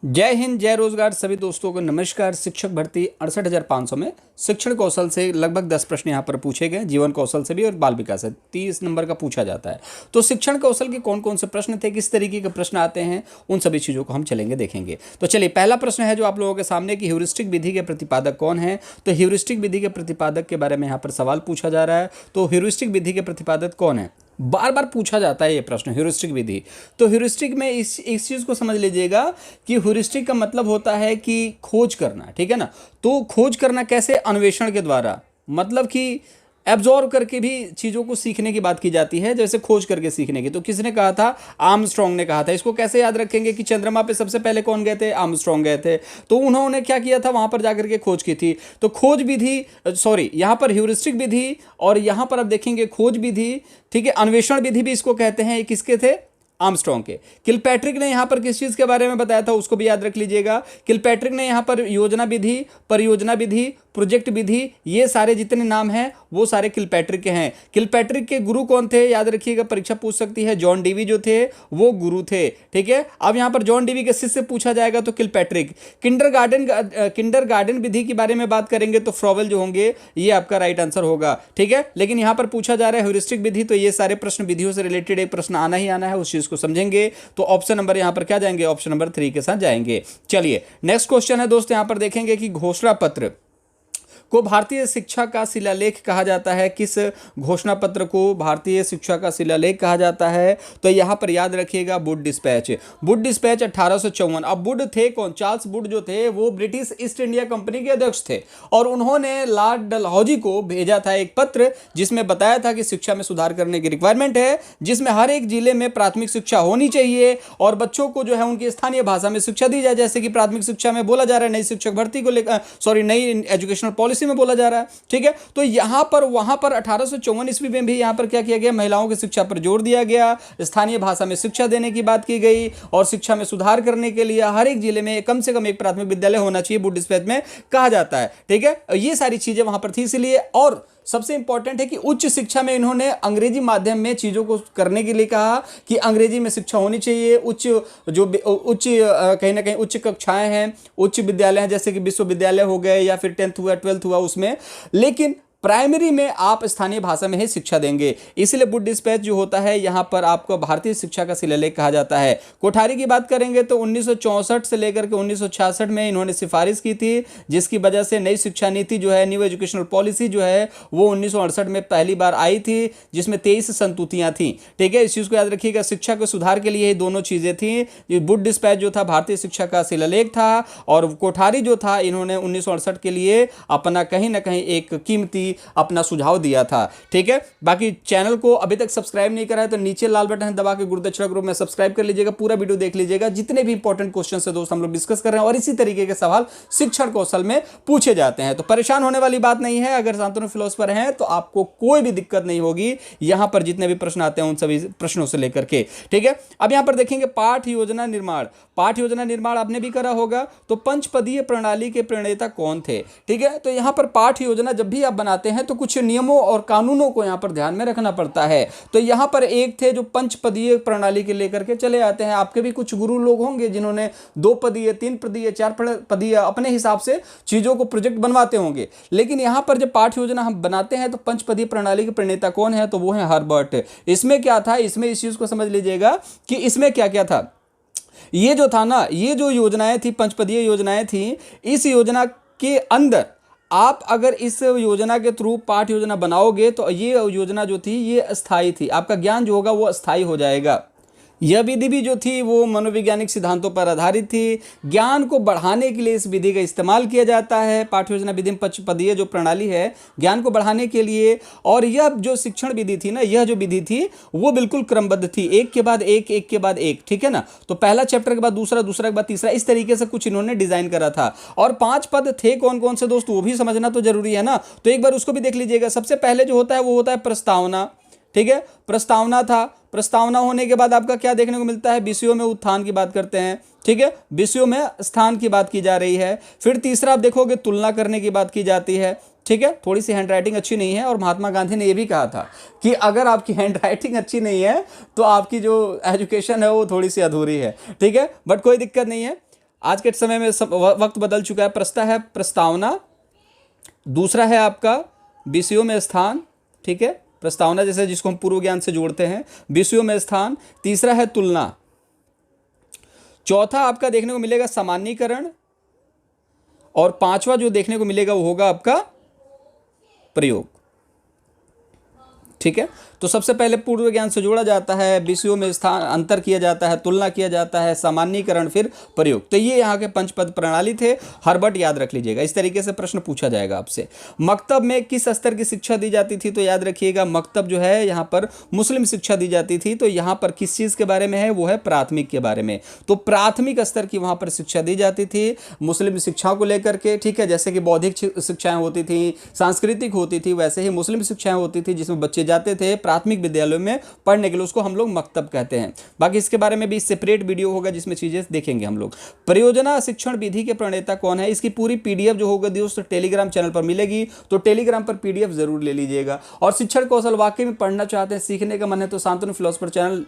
जय हिंद, जय रोजगार। सभी दोस्तों को नमस्कार। शिक्षक भर्ती 68,500 में शिक्षण कौशल से लगभग 10 प्रश्न यहाँ पर पूछे गए, जीवन कौशल से भी और बाल विकास से 30 नंबर का पूछा जाता है। तो शिक्षण कौशल के कौन कौन से प्रश्न थे, किस तरीके के प्रश्न आते हैं, उन सभी चीज़ों को हम चलेंगे देखेंगे। तो चलिए, पहला प्रश्न है जो आप लोगों के सामने कि ह्यूरिस्टिक विधि के प्रतिपादक कौन है। तो ह्यूरिस्टिक विधि के प्रतिपादक के बारे में यहाँ पर सवाल पूछा जा रहा है। तो ह्यूरिस्टिक विधि के प्रतिपादक कौन है, बार बार पूछा जाता है ये प्रश्न, ह्यूरिस्टिक विधि। तो ह्यूरिस्टिक में इस चीज़ को समझ लीजिएगा कि ह्यूरिस्टिक का मतलब होता है कि खोज करना, ठीक है ना। तो खोज करना कैसे, अन्वेषण के द्वारा, मतलब कि एब्जॉर्व करके भी चीज़ों को सीखने की बात की जाती है, जैसे खोज करके सीखने की। तो किसने कहा था, आर्मस्ट्रॉन्ग ने कहा था। इसको कैसे याद रखेंगे कि चंद्रमा पे सबसे पहले कौन गए थे, आर्मस्ट्रॉन्ग गए थे। तो उन्होंने क्या किया था, वहां पर जाकर के खोज की थी। तो खोज विधि, सॉरी, यहां पर ह्यूरिस्टिक विधि और यहां पर आप देखेंगे खोज विधि, ठीक है। अन्वेषण विधि भी इसको कहते हैं। ये किसके थे, आर्मस्ट्रॉन्ग के। किलपैट्रिक ने यहां पर किस चीज के बारे में बताया था, उसको भी याद रख लीजिएगा। किलपैट्रिक ने यहां पर योजना विधि, परियोजना विधि, प्रोजेक्ट विधि, ये सारे जितने नाम हैं वो सारे किलपैट्रिक के हैं। किलपैट्रिक के गुरु कौन थे, याद रखिएगा, परीक्षा पूछ सकती है। जॉन डीवी जो थे वो गुरु थे, ठीक है। अब यहां पर जॉन डीवी के शिष्य पूछा जाएगा तो किलपैट्रिक। किंडरगार्टन विधि के बारे में बात करेंगे तो फ्रॉवेल जो होंगे, ये आपका राइट आंसर होगा, ठीक है। लेकिन यहां पर पूछा जा रहा है ह्यूरिस्टिक विधि, तो ये सारे प्रश्न विधियों से रिलेटेड एक प्रश्न आना ही आना है, उस चीज को समझेंगे। तो ऑप्शन नंबर यहां पर क्या जाएंगे, ऑप्शन नंबर 3 के साथ जाएंगे। चलिए, नेक्स्ट क्वेश्चन है दोस्त, यहां पर देखेंगे कि घोषणा पत्र को भारतीय शिक्षा का शिलालेख कहा जाता है। किस घोषणा पत्र को भारतीय शिक्षा का शिलालेख कहा जाता है, तो यहां पर याद रखिएगा वुड डिस्पैच। Wood dispatch 1854। अब वुड थे कौन, चार्ल्स वुड जो थे वो ब्रिटिश ईस्ट इंडिया कंपनी के अध्यक्ष थे, और उन्होंने लॉर्ड डलहौजी को भेजा था एक पत्र, जिसमें बताया था कि शिक्षा में सुधार करने की रिक्वायरमेंट है, जिसमें हर एक जिले में प्राथमिक शिक्षा होनी चाहिए और बच्चों को जो है उनकी स्थानीय भाषा में शिक्षा दी जाए। जैसे कि प्राथमिक शिक्षा में बोला जा रहा है नई शिक्षक भर्ती को लेकर, सॉरी, नई एजुकेशनल पॉलिसी में बोला जा रहा है, ठीक है। तो यहां पर वहां पर 1854 ईस्वी में भी यहां पर क्या किया गया, महिलाओं की शिक्षा पर जोर दिया गया, स्थानीय भाषा में शिक्षा देने की बात की गई, और शिक्षा में सुधार करने के लिए हर एक जिले में कम से कम एक प्राथमिक विद्यालय होना चाहिए, वुड डिस्पैच में कहा जाता है, ठीक है। ये सारी चीजें वहां पर थी, इसलिए। और सबसे इंपॉर्टेंट है कि उच्च शिक्षा में इन्होंने अंग्रेजी माध्यम में चीजों को करने के लिए कहा कि अंग्रेजी में शिक्षा होनी चाहिए। कहीं ना कहीं उच्च कक्षाएं हैं, उच्च विद्यालय हैं, जैसे कि विश्वविद्यालय हो गए या फिर 10th हुआ, 12th हुआ उसमें, लेकिन प्राइमरी में आप स्थानीय भाषा में ही शिक्षा देंगे। इसलिए वुड डिस्पैच जो होता है यहां पर आपको भारतीय शिक्षा का शिलालेख कहा जाता है। कोठारी की बात करेंगे तो 1964 से लेकर के 1966 में इन्होंने सिफारिश की थी, जिसकी वजह से नई शिक्षा नीति जो है, न्यू एजुकेशनल पॉलिसी जो है, वो 1968 में पहली बार आई थी, जिसमें 23 संतुतियां थी, ठीक है। इस चीज को याद रखिएगा, शिक्षा के सुधार के लिए ये दोनों चीजें थी। वुड डिस्पैच जो था भारतीय शिक्षा का शिलालेख था, और कोठारी जो था इन्होंने 1968 के लिए अपना कहीं ना कहीं एक कीमती अपना सुझाव दिया था, ठीक है। बाकी चैनल को अभी तक सब्सक्राइब नहीं करा है तो नीचे लाल बटन दबा के गुरुदक्षिणा ग्रुप में सब्सक्राइब कर लीजिएगा, पूरा वीडियो देख लीजिएगा। जितने भी इंपॉर्टेंट क्वेश्चन है दोस्त हम लोग डिस्कस कर रहे हैं, और इसी तरीके के सवाल शिक्षण कौशल में पूछे जाते हैं। तो परेशान होने वाली बात नहीं है, अगर शांतनु फिलोसफर हैं तो आपको कोई भी दिक्कत नहीं होगी। यहां पर जितने भी प्रश्न आते हैं उन सभी प्रश्नों से लेकर के, ठीक है। अब यहां पर देखेंगे पाठ योजना निर्माण। पाठ योजना निर्माण आपने भी करा होगा। तो पंचपदीय प्रणाली के प्रणेता कौन थे, ठीक है। तो यहां पर पाठ योजना जब भी आप बनाते हैं तो कुछ नियमों और कानूनों को यहां पर ध्यान में रखना पड़ता है। तो यहां पर एक थे जो पंचपदीय प्रणाली के लेकर के चले आते हैं। आपके भी कुछ गुरु लोग होंगे जिन्होंने 2 पदीय, 3 पदीय, 4 पदीय अपने हिसाब से चीजों को प्रोजेक्ट बनवाते होंगे। लेकिन यहां पर जब पाठ योजना हम बनाते हैं तो पंचपदीय प्रणाली के प्रणेता कौन है, तो वो है हर्बर्ट। इसमें क्या था, इसमें इस चीज को समझ लीजिएगा कि इसमें क्या क्या था। ये जो था ना, ये जो योजनाएं थी, पंचपदीय योजनाएं थी, इस योजना के अंदर आप अगर इस योजना के थ्रू पाठ योजना बनाओगे तो ये योजना जो थी ये अस्थाई थी। आपका ज्ञान जो होगा वो अस्थाई हो जाएगा। यह विधि भी जो थी वो मनोवैज्ञानिक सिद्धांतों पर आधारित थी। ज्ञान को बढ़ाने के लिए इस विधि का इस्तेमाल किया जाता है। पाठ्य योजना विधि में पंचपदीय जो प्रणाली है, ज्ञान को बढ़ाने के लिए। और यह जो शिक्षण विधि थी ना, यह जो विधि थी वो बिल्कुल क्रमबद्ध थी, एक के बाद एक, एक के बाद एक, ठीक है ना। तो पहला चैप्टर के बाद दूसरा, दूसरा के बाद तीसरा, इस तरीके से कुछ इन्होंने डिजाइन करा था। और 5 पद थे कौन कौन से दोस्त, वो भी समझना तो जरूरी है ना। तो एक बार उसको भी देख लीजिएगा। सबसे पहले जो होता है वो होता है प्रस्तावना, ठीक है। प्रस्तावना था। प्रस्तावना होने के बाद आपका क्या देखने को मिलता है, विषयों में उत्थान की बात करते हैं, ठीक है, विषयों में स्थान की बात की जा रही है। फिर तीसरा आप देखोगे तुलना करने की बात की जाती है, ठीक है। थोड़ी सी हैंडराइटिंग अच्छी नहीं है, और महात्मा गांधी ने यह भी कहा था कि अगर आपकी हैंडराइटिंग अच्छी नहीं है तो आपकी जो एजुकेशन है वो थोड़ी सी अधूरी है, ठीक है। बट कोई दिक्कत नहीं है। आज के समय में वक्त बदल चुका है। प्रस्ता है प्रस्तावना, दूसरा है आपका विषयों में स्थान, ठीक है, प्रस्तावना जैसे जिसको हम पूर्व ज्ञान से जोड़ते हैं, विषयों में स्थान। तीसरा है तुलना। चौथा आपका देखने को मिलेगा सामान्यीकरण, और पांचवा जो देखने को मिलेगा वो होगा आपका प्रयोग, ठीक है। तो सबसे पहले पूर्व ज्ञान से जोड़ा जाता है, विषयों में स्थान अंतर किया जाता है, तुलना किया जाता है, सामान्यीकरण, फिर प्रयोग। तो ये यहाँ के पंचपद प्रणाली थे। हर्बर्ट याद रख लीजिएगा, इस तरीके से प्रश्न पूछा जाएगा आपसे। मकतब में किस स्तर की शिक्षा दी जाती थी? तो याद रखिएगा मकतब जो है यहाँ पर मुस्लिम शिक्षा दी जाती थी। तो यहाँ पर किस चीज़ के बारे में है? वो है प्राथमिक के बारे में। तो प्राथमिक स्तर की वहाँ पर शिक्षा दी जाती थी मुस्लिम शिक्षाओं को लेकर के, ठीक है। जैसे कि बौद्धिक शिक्षाएं होती थी, सांस्कृतिक होती थी, वैसे ही मुस्लिम शिक्षाएं होती थी जिसमें बच्चे जाते थे प्राथमिक विद्यालयों में पढ़ने के लिए, उसको हम लोग मकतब कहते हैं। बाकी इसके बारे में भी सेपरेट वीडियो होगा जिसमें चीजें देखेंगे हम लोग। परियोजना शिक्षण विधि के प्रणेता कौन है? इसकी पूरी पीडीएफ जो होगा दोस्तों टेलीग्राम चैनल पर मिलेगी, तो टेलीग्राम पर पीडीएफ जरूर ले लीजिएगा। और शिक्षण कौशल वाकई में पढ़ना चाहते हैं, सीखने का मन है, तो शांतनु फिलोसफर चैनल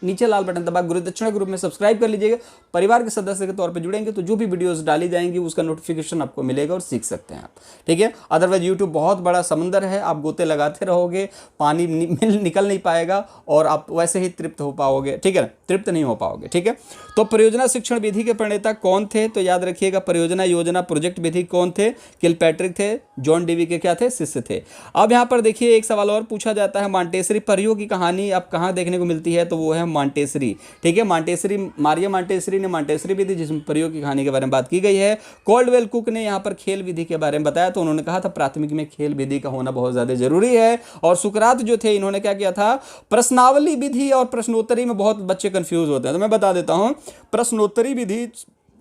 नीचे लाल बटन दबा गुरु दक्षिणा ग्रुप में सब्सक्राइब कर लीजिएगा। परिवार के सदस्य के तौर पे जुड़ेंगे तो जो भी वीडियोस डाली जाएंगी उसका नोटिफिकेशन आपको मिलेगा और सीख सकते हैं आप, ठीक है। अदरवाइज यूट्यूब बहुत बड़ा समंदर है, आप गोते लगाते रहोगे, पानी निकल नहीं पाएगा और आप वैसे ही तृप्त हो पाओगे, ठीक है ना, तृप्त नहीं हो पाओगे, ठीक है। तो परियोजना शिक्षण विधि के प्रणेता कौन थे? तो याद रखिएगा परियोजना योजना प्रोजेक्ट विधि कौन थे? किलपैट्रिक थे। जॉन डीवी के क्या थे? शिष्य थे। अब यहाँ पर देखिए एक सवाल और पूछा जाता है, मॉन्टेसरी परियों की कहानी अब कहाँ देखने को मिलती है? तो वो है मॉन्टेसरी, ठीक है। मॉन्टेसरी, मारिया मॉन्टेसरी ने मॉन्टेसरी विधि जिसमें परियों की कहानी के बारे में बात की गई है। कॉल्डवेल कुक ने यहाँ पर खेल विधि के बारे में बताया, तो उन्होंने कहा था प्राथमिक में खेल विधि का होना बहुत ज्यादा जरूरी है। और सुकरात जो थे इन्होंने क्या किया था? प्रश्नावली विधि और प्रश्नोत्तरी में बहुत बच्चे कंफ्यूज होते हैं, तो मैं बता देता हूं। प्रश्नोत्तरी विधि,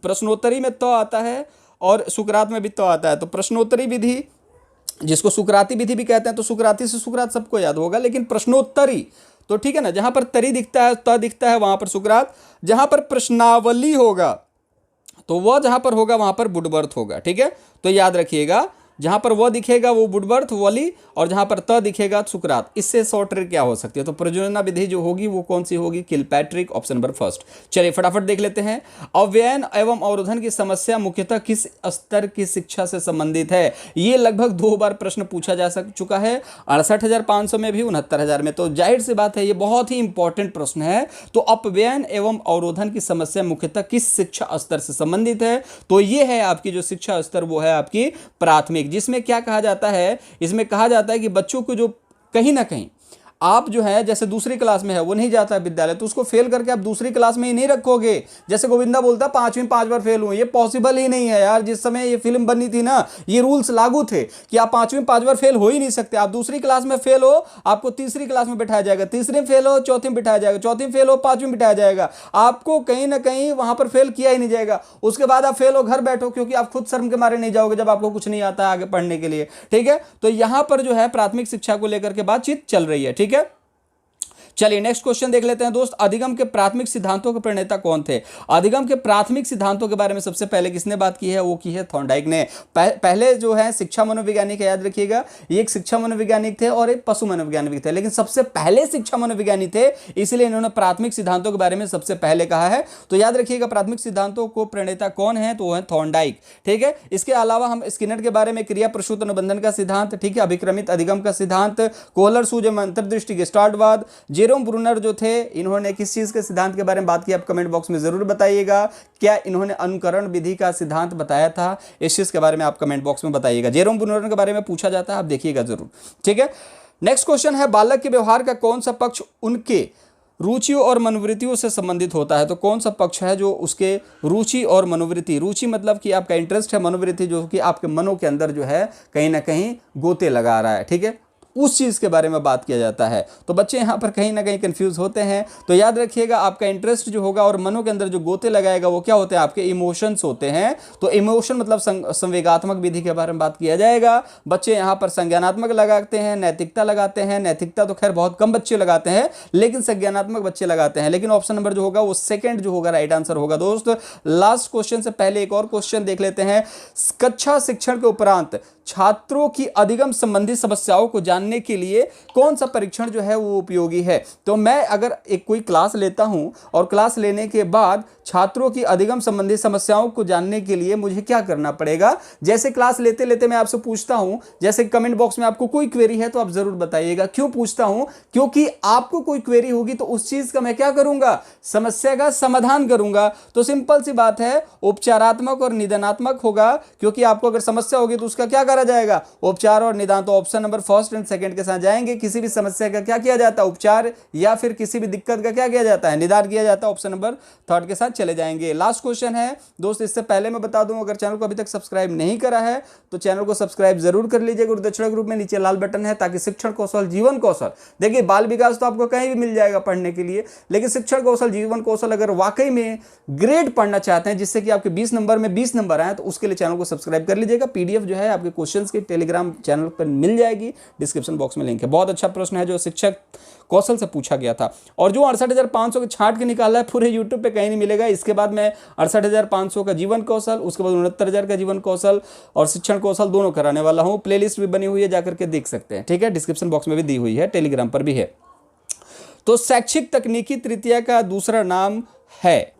प्रश्नोत्तरी में तो आता है और सुकरात में भी तो आता है। तो प्रश्नोत्तरी विधि जिसको सुकराती विधि भी कहते हैं, तो सुकराती से सुकरात सबको याद होगा, लेकिन प्रश्नोत्तरी तो ठीक है ना, जहां पर तरी दिखता है, त दिखता है, वहां पर सुकरात। जहां पर प्रश्नावली होगा तो वह जहां पर होगा वहां पर वुडवर्थ होगा, ठीक है। तो याद रखिएगा, जहां पर वह दिखेगा वो वुडवर्थ वली, और जहां पर त दिखेगा सुकरात। इससे शॉर्ट ट्रिक क्या हो सकती है? तो परियोजना विधि जो होगी वो कौन सी होगी? Kilpatrick, option number first. चलिए फटाफट देख लेते हैं। अव्ययन एवं अवरोधन की समस्या मुख्यतः किस स्तर की शिक्षा से संबंधित है? ये लगभग 2 बार प्रश्न पूछा जा चुका है, 68,500 में भी, 69,000 में। तो जाहिर सी बात है ये बहुत ही इंपॉर्टेंट प्रश्न है। तो अपव्ययन एवं अवरोधन की समस्या मुख्यतः किस शिक्षा स्तर से संबंधित है? तो ये है आपकी जो शिक्षा स्तर, वो है आपकी प्राथमिक, जिसमें क्या कहा जाता है? इसमें कहा जाता है कि बच्चों को जो कहीं ना कहीं आप जो है जैसे दूसरी क्लास में है वो नहीं जाता है विद्यालय, तो उसको फेल करके आप दूसरी क्लास में ही नहीं रखोगे। जैसे गोविंदा बोलता है 5वीं 5 बार फेल हुए, ये पॉसिबल ही नहीं है यार। जिस समय ये फिल्म बनी थी ना, ये रूल्स लागू थे कि आप 5वीं 5 बार फेल हो ही नहीं सकते। आप दूसरी क्लास में फेल हो, आपको तीसरी क्लास में बिठाया जाएगा, तीसरी में फेल हो, चौथी में बिठाया जाएगा, चौथी में फेल हो, 5वीं में बिठाया जाएगा। आपको कहीं ना कहीं वहां पर फेल किया ही नहीं जाएगा। उसके बाद आप फेल हो, घर बैठो, क्योंकि आप खुद शर्म के मारे नहीं जाओगे जब आपको कुछ नहीं आता है आगे पढ़ने के लिए, ठीक है। तो यहां पर जो है प्राथमिक शिक्षा को लेकर के बातचीत चल रही है, ठीक है। चलिए नेक्स्ट क्वेश्चन देख लेते हैं दोस्त। अधिगम के प्राथमिक सिद्धांतों के प्रणेता कौन थे? अधिगम के प्राथमिक सिद्धांतों के बारे में सबसे पहले किसने बात की है? वो की है थॉर्नडाइक ने। पहले जो है शिक्षा मनोवैज्ञानिक, याद रखिएगा, ये एक शिक्षा मनोवैज्ञानिक थे और एक पशु मनोवैज्ञानिक थे, लेकिन सबसे पहले शिक्षा मनोवैज्ञानिक थे, इसलिए इन्होंने प्राथमिक सिद्धांतों के बारे में सबसे पहले कहा है। तो याद रखिएगा प्राथमिक सिद्धांतों को प्रणेता कौन है? तो वो है थॉर्नडाइक, ठीक है। इसके अलावा हम स्किनर के बारे में क्रिया प्रसूत अनुबंधन का सिद्धांत, ठीक है, अभिक्रमित अधिगम का सिद्धांत, कोहलर सूजम अंतर्दृष्टि गेस्टाल्टवाद, जेरोम ब्रूनर जो थे इन्होंने किस चीज के सिद्धांत के बारे में बात की? आप कमेंट बॉक्स में जरूर बताइएगा। क्या इन्होंने अनुकरण विधि का सिद्धांत बताया था? इस चीज के बारे में आप कमेंट बॉक्स में बताइएगा। जेरोम ब्रूनर के बारे में पूछा जाता है, आप देखिएगा जरूर, ठीक है। नेक्स्ट क्वेश्चन है, बालक के व्यवहार का कौन सा पक्ष उनके रुचियों और मनोवृत्तियों से संबंधित होता है? तो कौन सा पक्ष है जो उसके रुचि और मनोवृत्ति, रुचि मतलब कि आपका इंटरेस्ट है, मनोवृत्ति जो कि आपके मनों के अंदर जो है कहीं ना कहीं गोते लगा रहा है, ठीक है, उस चीज़ के बारे में बात किया जाता है। तो बच्चे यहाँ पर कहीं ना कहीं कंफ्यूज होते हैं। तो याद रखिएगा आपका इंटरेस्ट जो होगा और मनों के अंदर जो गोते लगाएगा वो क्या होते हैं? आपके इमोशंस होते हैं। तो इमोशन मतलब संवेगात्मक विधि के बारे में बात किया जाएगा। बच्चे यहाँ पर संज्ञानात्मक लगाते हैं, नैतिकता लगाते हैं। नैतिकता तो खैर बहुत कम बच्चे लगाते हैं, लेकिन संज्ञानात्मक बच्चे लगाते हैं। लेकिन ऑप्शन नंबर जो होगा वो सेकेंड जो होगा राइट आंसर होगा दोस्त। लास्ट क्वेश्चन से पहले एक और क्वेश्चन देख लेते हैं। कक्षा शिक्षण के उपरांत छात्रों की अधिगम संबंधी समस्याओं को जानने के लिए कौन सा परीक्षण जो है वो उपयोगी है? तो मैं अगर एक कोई क्लास लेता हूं और क्लास लेने के बाद छात्रों की अधिगम संबंधी समस्याओं को जानने के लिए मुझे क्या करना पड़ेगा। जैसे क्लास लेते लेते मैं आपसे पूछता हूं, जैसे कमेंट बॉक्स में आपको कोई क्वेरी है तो आप जरूर बताइएगा। क्यों पूछता हूं, क्योंकि आपको कोई क्वेरी होगी तो उस चीज का मैं क्या करूंगा, समस्या का समाधान करूंगा। तो सिंपल सी बात है, उपचारात्मक और निदानात्मक होगा, क्योंकि आपको अगर समस्या होगी तो उसका क्या करा जाएगा, उपचार और निदान। तो option number first and second के साथ जाएंगे। किसी भी समस्या का क्या किया जाता है, उपचार, या फिर किसी भी दिक्कत का क्या किया जाता है, निदान किया जाता है। ऑप्शन नंबर थर्ड के साथ चले जाएंगे। लास्ट क्वेश्चन है दोस्त, इससे पहले मैं बता दूं, अगर चैनल को अभी तक सब्सक्राइब नहीं करा है तो चैनल को सब्सक्राइब जरूर कर लीजिए। गुरुदक्षिणा ग्रुप में नीचे लाल बटन है, ताकि शिक्षण कौशल, जीवन कौशल, देखिए बाल विकास तो आपको कहीं भी मिल जाएगा पढ़ने के लिए, लेकिन शिक्षण कौशल, जीवन कौशल अगर वाकई में ग्रेड पढ़ना चाहते हैं जिससे कि आपके 20 नंबर में 20 नंबर आए, तो उसके लिए चैनल को सब्सक्राइब कर लीजिएगा। पीडीएफ जो है आपके क्वेश्चंस की टेलीग्राम चैनल पर मिल जाएगी, डिस्क्रिप्शन बॉक्स में लिंक है। बहुत अच्छा प्रश्न है जो शिक्षक कौशल से पूछा गया था, और जो 68,500 के छांट के निकाला है पूरे यूट्यूब पे कहीं नहीं मिलेगा। इसके बाद मैं 68,500 का जीवन कौशल, उसके बाद 69,000 का जीवन कौशल और शिक्षण कौशल दोनों कराने वाला हूं। प्लेलिस्ट भी बनी हुई है, जाकर के देख सकते हैं, ठीक है, डिस्क्रिप्शन बॉक्स में भी दी हुई है, टेलीग्राम पर भी है। तो शैक्षिक तकनीकी तृतीया का दूसरा नाम है।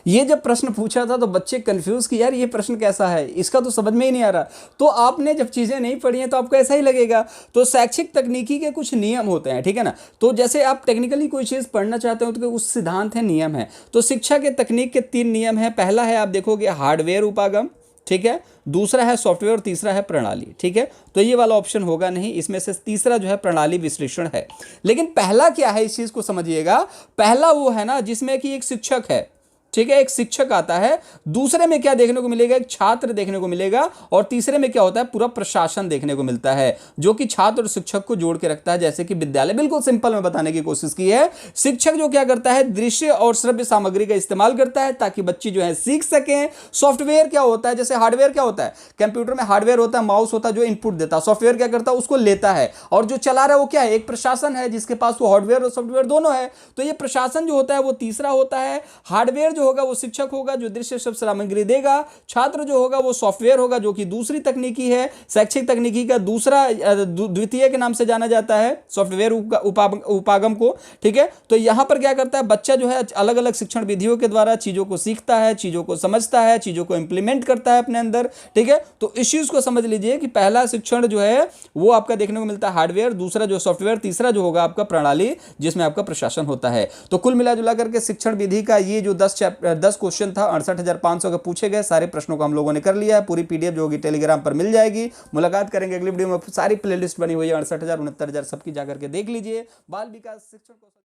ये जब प्रश्न पूछा था तो बच्चे कंफ्यूज कि यार ये प्रश्न कैसा है, इसका तो समझ में ही नहीं आ रहा। तो आपने जब चीज़ें नहीं पढ़ी हैं तो आपको ऐसा ही लगेगा। तो शैक्षिक तकनीकी के कुछ नियम होते हैं, ठीक है ना। तो जैसे आप टेक्निकली कोई चीज़ पढ़ना चाहते हो तो उस सिद्धांत है, नियम है। तो शिक्षा के तकनीक के 3 नियम हैं। पहला है, आप देखोगे, हार्डवेयर उपागम, ठीक है, दूसरा है सॉफ्टवेयर और तीसरा है प्रणाली, ठीक है। तो ये वाला ऑप्शन होगा नहीं, इसमें से तीसरा जो है प्रणाली विश्लेषण है। लेकिन पहला क्या है, इस चीज को समझिएगा। पहला वो है ना जिसमें कि एक शिक्षक है, ठीक है, एक शिक्षक आता है। दूसरे में क्या देखने को मिलेगा, एक छात्र देखने को मिलेगा। और तीसरे में क्या होता है, पूरा प्रशासन देखने को मिलता है, जो कि छात्र और शिक्षक को जोड़ के रखता है। जैसे कि विद्यालय, बिल्कुल सिंपल में बताने की कोशिश की है। शिक्षक जो क्या करता है, दृश्य और श्रव्य सामग्री का इस्तेमाल करता है ताकि बच्चे जो है सीख सकें। सॉफ्टवेयर क्या होता है, जैसे हार्डवेयर क्या होता है, कंप्यूटर में हार्डवेयर होता है, माउस होता है जो इनपुट देता है। सॉफ्टवेयर क्या करता है, उसको लेता है, और जो चला रहा है वो क्या है, एक प्रशासन है जिसके पास वो हार्डवेयर और सॉफ्टवेयर दोनों है। तो ये प्रशासन जो होता है वो तीसरा होता है। हार्डवेयर जो होगा वो शिक्षक होगा जो दृश्य शब्द सामग्री देगा। छात्र जो होगा वो सॉफ्टवेयर होगा जो कि दूसरी तकनीकी है, शैक्षिक तकनीकी का दूसरा द्वितीय के नाम से जाना जाता है सॉफ्टवेयर उपागम को, ठीक है। तो यहां पर क्या करता है, बच्चा जो है अलग अलग शिक्षण विधियों के द्वारा चीजों को सीखता है, चीजों को समझता है, चीजों को इंप्लीमेंट करता है अपने अंदर, ठीक है। तो इस चीज को समझ लीजिए कि पहला शिक्षण जो है वो आपका देखने को मिलता है हार्डवेयर, दूसरा जो सॉफ्टवेयर, तीसरा जो होगा आपका प्रणाली जिसमें आपका प्रशासन होता है। तो कुल मिला जुला करके शिक्षण विधि का ये जो 10 क्वेश्चन था 68,500 के पूछे गए, सारे प्रश्नों को हम लोगों ने कर लिया है। पूरी पीडीएफ जो होगी टेलीग्राम पर मिल जाएगी। मुलाकात करेंगे अगली वीडियो में। सारी प्लेलिस्ट बनी हुई है 68,000 69,000 सबकी, जाकर के देख लीजिए। बाल विकास शिक्षण को